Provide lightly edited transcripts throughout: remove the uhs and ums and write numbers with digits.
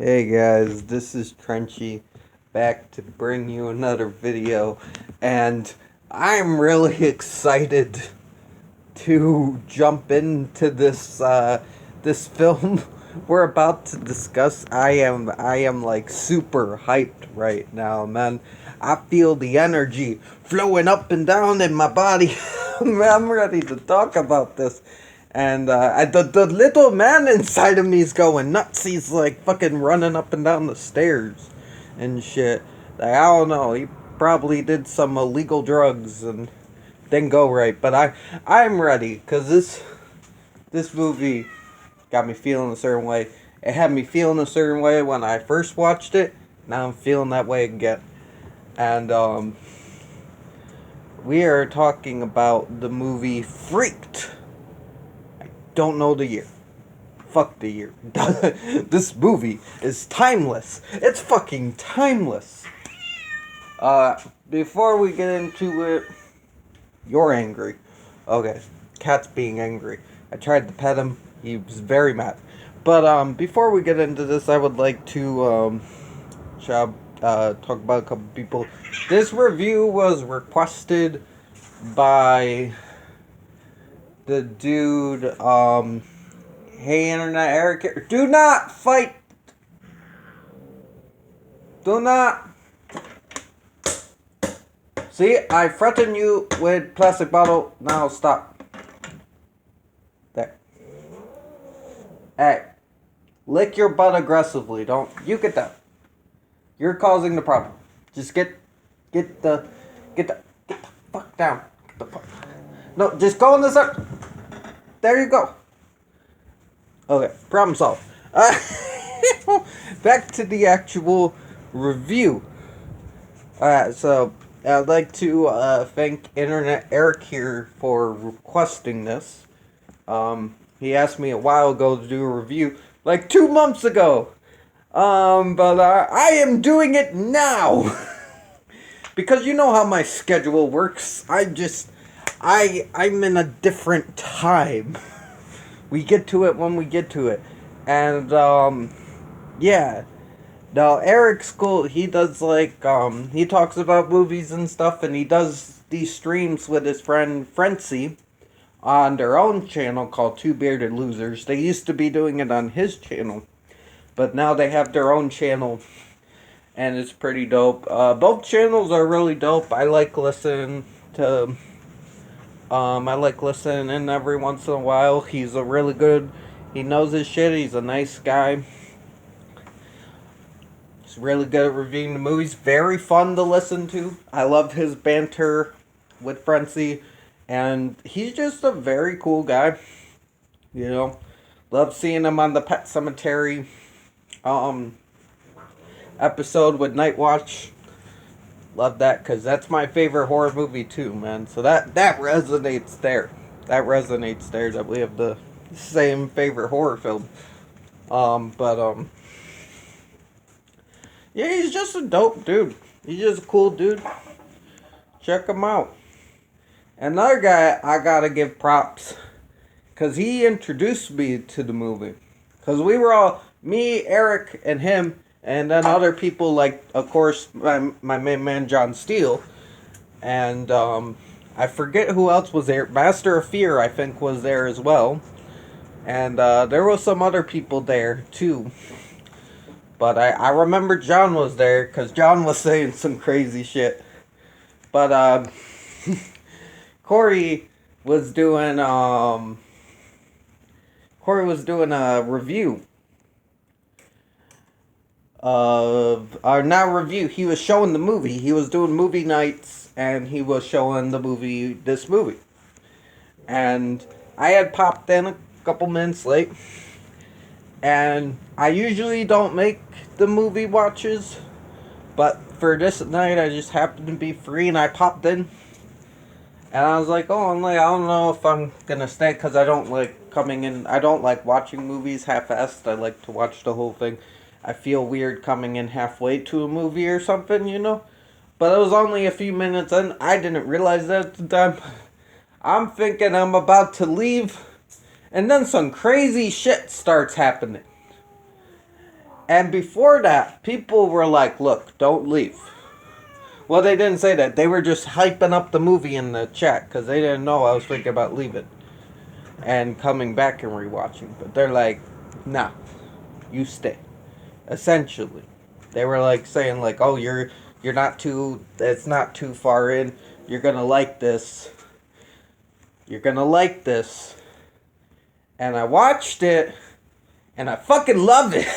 Hey guys, this is Trenchy back to bring you another video, and I'm really excited to jump into this film we're about to discuss. I am like super hyped right now, man. I feel the energy flowing up and down in my body. I'm ready to talk about this. And the little man inside of me is going nuts. He's like fucking running up and down the stairs and shit. Like, I don't know. He probably did some illegal drugs and didn't go right. But I'm ready because this movie got me feeling a certain way. It had me feeling a certain way when I first watched it. Now I'm feeling that way again. And we are talking about the movie Freaked. Don't know the year. Fuck the year. This movie is timeless. It's fucking timeless. Before we get into it, you're angry. Okay, cat's being angry. I tried to pet him. He was very mad. But before we get into this, I would like to talk about a couple people. This review was requested by the dude. Hey, Internet Eric here. Do not fight. Do not. See, I threaten you with plastic bottle. Now stop. There. Hey, lick your butt aggressively. Don't you get that? You're causing the problem. Just get the fuck down. Get the fuck. No, just go in the center. There you go. Okay, problem solved. Back to the actual review. So I'd like to thank Internet Eric here for requesting this. He asked me a while ago to do a review, like 2 months ago. But I am doing it now. Because you know how my schedule works. I'm in a different time. We get to it when we get to it. And, yeah. Now, Eric's cool. He does, like, he talks about movies and stuff, and he does these streams with his friend Frenzy on their own channel called Two Bearded Losers. They used to be doing it on his channel, but now they have their own channel, and it's pretty dope. Both channels are really dope. I like listening in every once in a while. He's a really good, he knows his shit. He's a nice guy. He's really good at reviewing the movies. Very fun to listen to. I love his banter with Frenzy. And he's just a very cool guy. You know. Love seeing him on the Pet Cemetery episode with Night Watch. Love that, because that's my favorite horror movie too, man. So that resonates there. That resonates there that we have the same favorite horror film. Yeah, he's just a dope dude. He's just a cool dude. Check him out. Another guy I gotta give props, because he introduced me to the movie. Because we were all, me, Eric, and him, and then other people like, of course, my main man, John Steele. And I forget who else was there. Master of Fear, I think, was there as well. And there was some other people there, too. But I remember John was there, because John was saying some crazy shit. But Corey was doing a review of, or not review, he was showing the movie. He was doing movie nights, and he was showing this movie. And I had popped in a couple minutes late. And I usually don't make the movie watches, but for this night I just happened to be free and I popped in. And I was like, I don't know if I'm gonna stay, because I don't like coming in. I don't like watching movies half-assed. I like to watch the whole thing. I feel weird coming in halfway to a movie or something, you know? But it was only a few minutes in. I didn't realize that at the time. I'm thinking I'm about to leave, and then some crazy shit starts happening. And before that, people were like, look, don't leave. Well, they didn't say that. They were just hyping up the movie in the chat because they didn't know I was thinking about leaving and coming back and rewatching. But they're like, nah, you stay. Essentially, they were like saying like, oh, you're not too. It's not too far in. You're gonna like this. You're gonna like this. And I watched it, and I fucking loved it.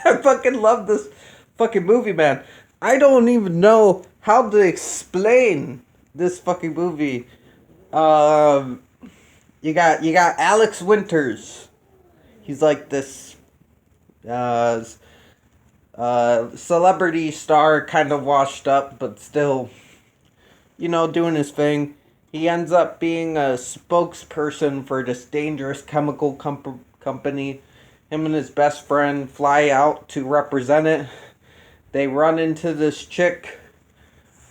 I fucking love this fucking movie, man. I don't even know how to explain this fucking movie. You got Alex Winters. He's like this celebrity star, kind of washed up, but still, doing his thing. He ends up being a spokesperson for this dangerous chemical company. Him and his best friend fly out to represent it. They run into this chick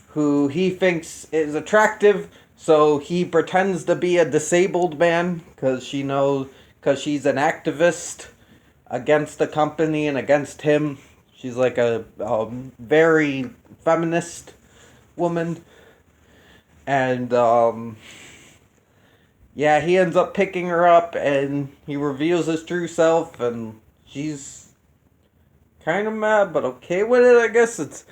who he thinks is attractive, so he pretends to be a disabled man because she's an activist against the company and against him. She's like a very feminist woman. And, yeah, he ends up picking her up and he reveals his true self, and she's kind of mad, but okay with it, I guess.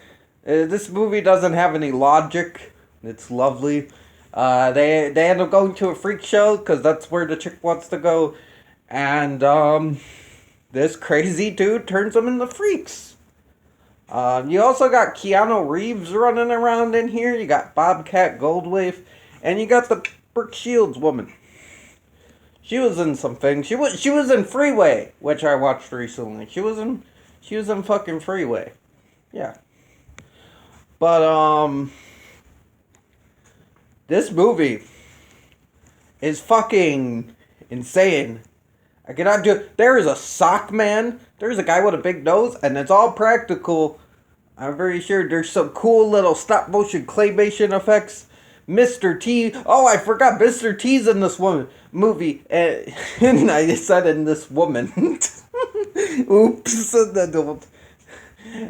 This movie doesn't have any logic. It's lovely. They end up going to a freak show because that's where the chick wants to go. And, this crazy dude turns them into freaks. You also got Keanu Reeves running around in here. You got Bobcat Goldthwait, and you got the Brooke Shields woman. She was in something. She was in Freeway, which I watched recently. She was in fucking Freeway. Yeah. But this movie is fucking insane. I cannot do it. There is a sock man. There's a guy with a big nose, and it's all practical. I'm very sure there's some cool little stop motion claymation effects. Mr. T. Oh, I forgot Mr. T's in this movie. And I said in this woman. Oops.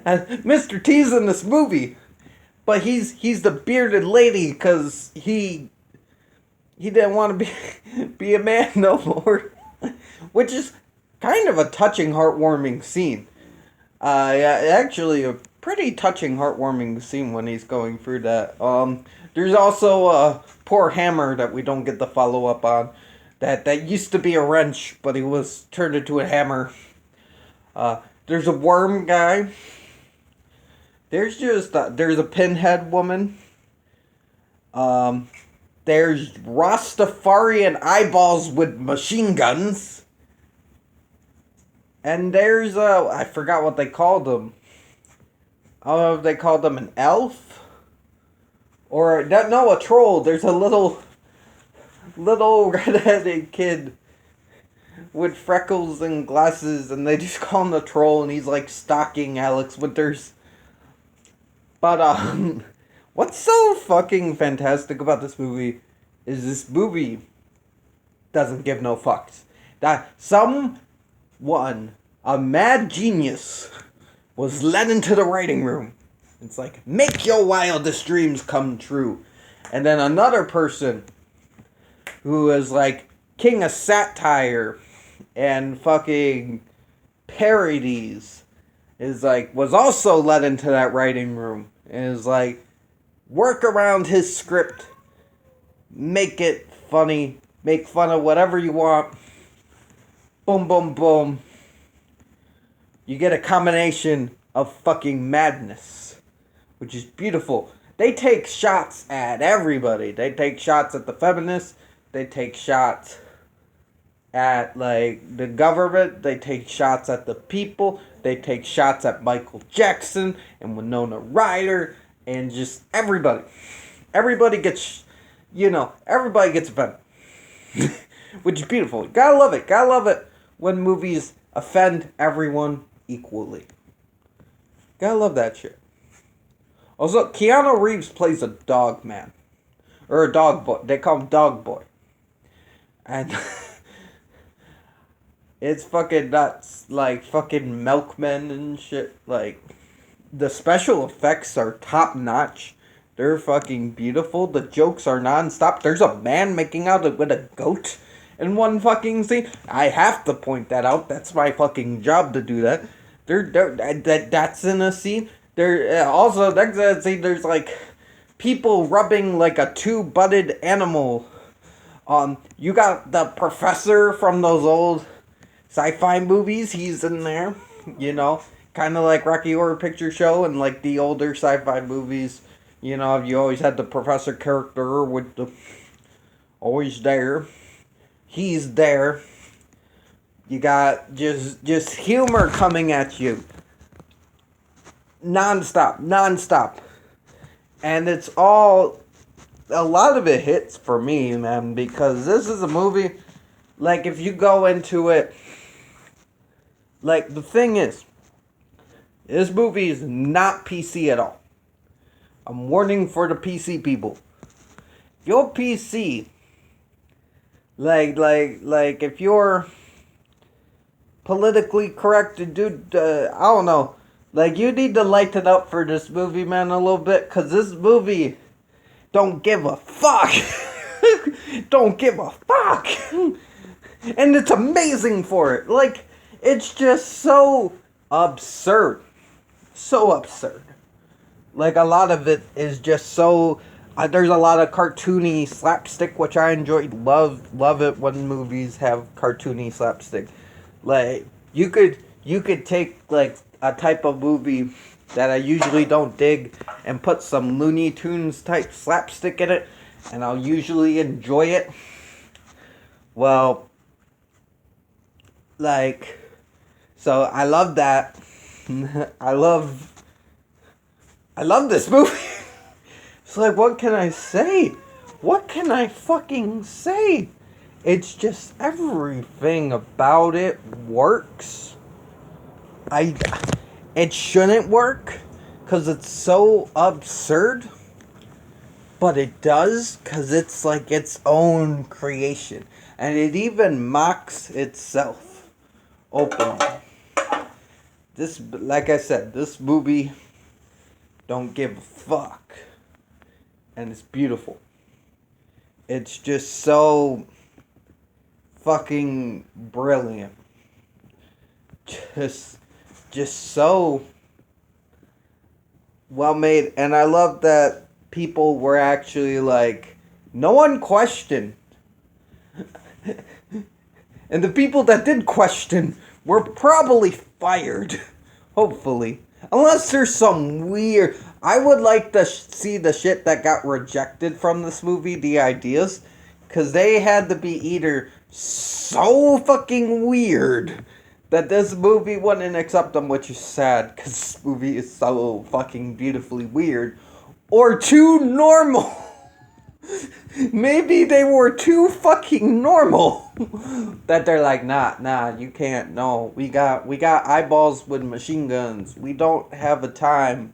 Mr. T's in this movie. But he's the bearded lady because he didn't want to be a man no more. Which is kind of a touching, heartwarming scene. Yeah, actually a pretty touching, heartwarming scene when he's going through that. There's also poor Hammer that we don't get the follow up on. That used to be a wrench, but he was turned into a hammer. There's a worm guy. There's there's a pinhead woman. There's Rastafarian eyeballs with machine guns. And there's I forgot what they called them. I don't know if they called them an elf or a troll. There's a little redheaded kid with freckles and glasses, and they just call him a troll, and he's like stalking Alex Winters. But what's so fucking fantastic about this movie is this movie doesn't give no fucks. That someone, a mad genius, was led into the writing room. It's like, make your wildest dreams come true. And then another person who is like king of satire and fucking parodies was also led into that writing room. And is like, work around his script. Make it funny. Make fun of whatever you want. Boom, boom, boom. You get a combination of fucking madness, which is beautiful. They take shots at everybody. They take shots at the feminists. They take shots at, like, the government. They take shots at the people. They take shots at Michael Jackson and Winona Ryder and just everybody. Everybody gets, everybody gets offended. Which is beautiful. Gotta love it. Gotta love it when movies offend everyone equally. Gotta love that shit. Also, Keanu Reeves plays a dog man. Or a dog boy. They call him Dog Boy. And It's fucking nuts. Like, fucking milkmen and shit. Like, the special effects are top notch. They're fucking beautiful. The jokes are non-stop. There's a man making out with a goat in one fucking scene. I have to point that out. That's my fucking job to do that. That's in a scene. There also next to that scene, there's like people rubbing like a two-butted animal. You got the professor from those old sci-fi movies. He's in there, you know, kind of like Rocky Horror Picture Show and like the older sci-fi movies. You know, you always had the professor character with the always there. He's there. You got just humor coming at you, nonstop, and it's all. A lot of it hits for me, man, because this is a movie. Like, if you go into it, like, the thing is, this movie is not PC at all. I'm warning for the PC people. If you're PC, like, if you're politically correct to do, I don't know, like, you need to lighten up for this movie, man, a little bit, because this movie don't give a fuck. Don't give a fuck. And it's amazing for it. Like, it's just so absurd. So absurd. Like, a lot of it is just so. There's a lot of cartoony slapstick, which I enjoy. Love it when movies have cartoony slapstick. Like, you could take, like, a type of movie that I usually don't dig and put some Looney Tunes type slapstick in it, and I'll usually enjoy it. Well, like, so I love that. I love this movie. It's like, what can I say? What can I fucking say? It's just everything about it works. It shouldn't work because it's so absurd, but it does because it's like its own creation, and it even mocks itself openly. This, like I said, this movie don't give a fuck, and it's beautiful. It's just so fucking brilliant. Just so well made, and I love that people were actually like, no one questioned. And the people that did question were probably fired. Hopefully. Unless there's some weird. I would like to see the shit that got rejected from this movie, the ideas. Because they had to be either so fucking weird that this movie wouldn't accept them, which is sad, because this movie is so fucking beautifully weird, or too normal. Maybe they were too fucking normal that they're like, nah, you can't. No, we got eyeballs with machine guns. We don't have a time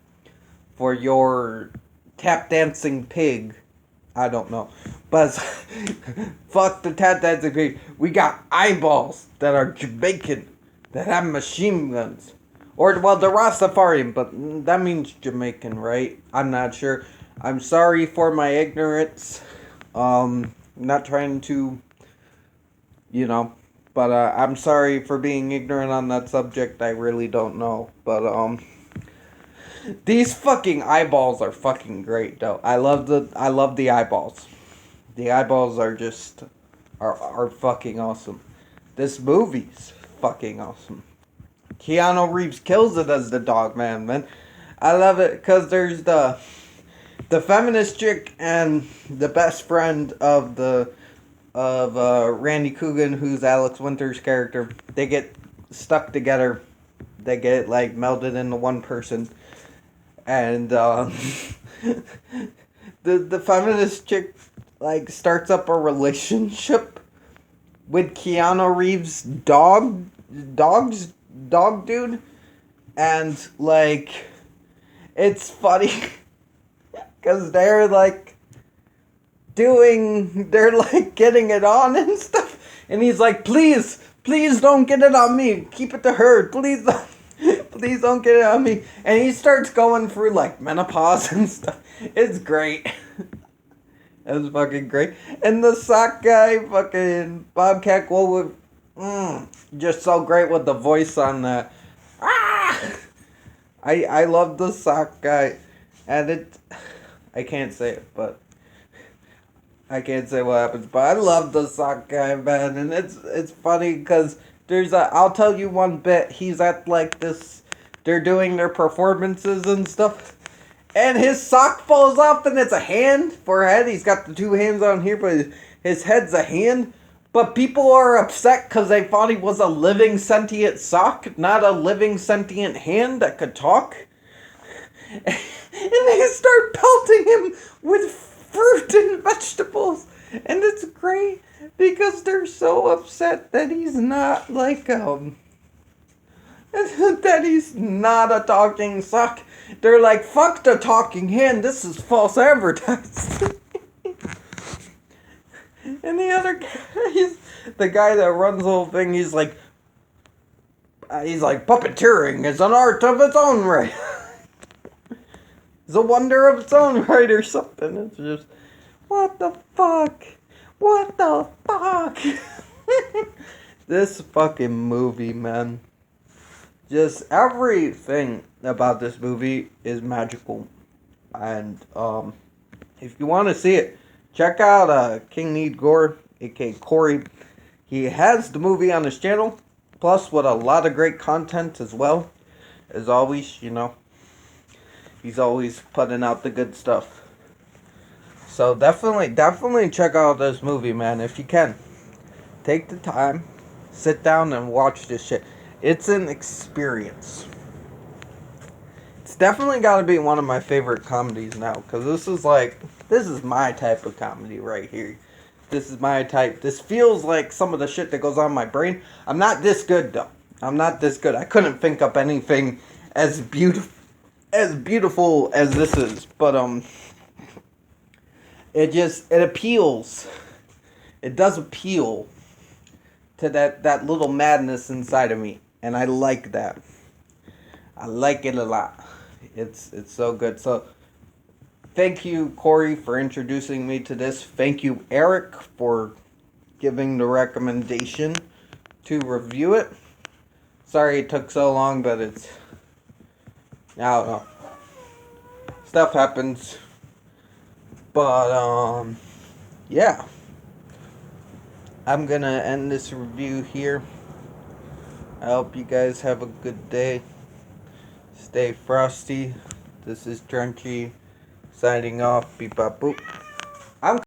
for your tap dancing pig. I don't know, but fuck the tap dancing pig. We got eyeballs that are Jamaican, that have machine guns. Or, well, the Rastafarian, but that means Jamaican, right? I'm not sure. I'm sorry for my ignorance. Not trying to, but I'm sorry for being ignorant on that subject. I really don't know. But, these fucking eyeballs are fucking great, though. I love the eyeballs. The eyeballs are just, are fucking awesome. This movie's fucking awesome. Keanu Reeves kills it as the dog man. I love it because there's the feminist chick and the best friend of Randy Coogan, who's Alex Winter's character. They get stuck together. They get like melded into one person, and the feminist chick like starts up a relationship with Keanu Reeves' dog dude, and like it's funny because they're like getting it on and stuff, and he's like, please Please don't get it on me. Keep it to her. Please don't. Please don't get it on me. And he starts going through like menopause and stuff. It's great. It was fucking great. And the sock guy, fucking Bobcat Goldthwait, just so great with the voice on that. Ah! I love the sock guy. And I can't say it, but I can't say what happens, but I love the sock guy, man. And it's funny because I'll tell you one bit. He's at like this, they're doing their performances and stuff. And his sock falls off, and it's a hand for a head. He's got the two hands on here, but his head's a hand. But people are upset because they thought he was a living sentient sock, not a living sentient hand that could talk. And they start pelting him with fruit and vegetables. And it's great because they're so upset that he's not like, that he's not a talking sock. They're like, fuck the talking hand, this is false advertising. And the other guy, the guy that runs the whole thing, he's like, puppeteering is an art of its own right. It's a wonder of its own right or something. It's just, what the fuck? What the fuck? This fucking movie, man. Just everything about this movie is magical. And if you want to see it, check out King Need Gore, aka Corey. He has the movie on his channel, plus with a lot of great content as well. As always, you know, he's always putting out the good stuff. So definitely check out this movie, man, if you can. Take the time, sit down and watch this shit. It's an experience. It's definitely got to be one of my favorite comedies now, because this is my type of comedy right here. This is my type. This feels like some of the shit that goes on in my brain. I'm not this good, though. I'm not this good. I couldn't think up anything as beautiful as this is, but it appeals. It does appeal to that little madness inside of me, and I like that. I like it a lot. It's so good. So thank you, Corey, for introducing me to this. Thank you, Eric, for giving the recommendation to review it. Sorry it took so long, but I don't know. Stuff happens. But, yeah. I'm gonna end this review here. I hope you guys have a good day. Stay frosty. This is Drenchy signing off. Beep bop boop. I'm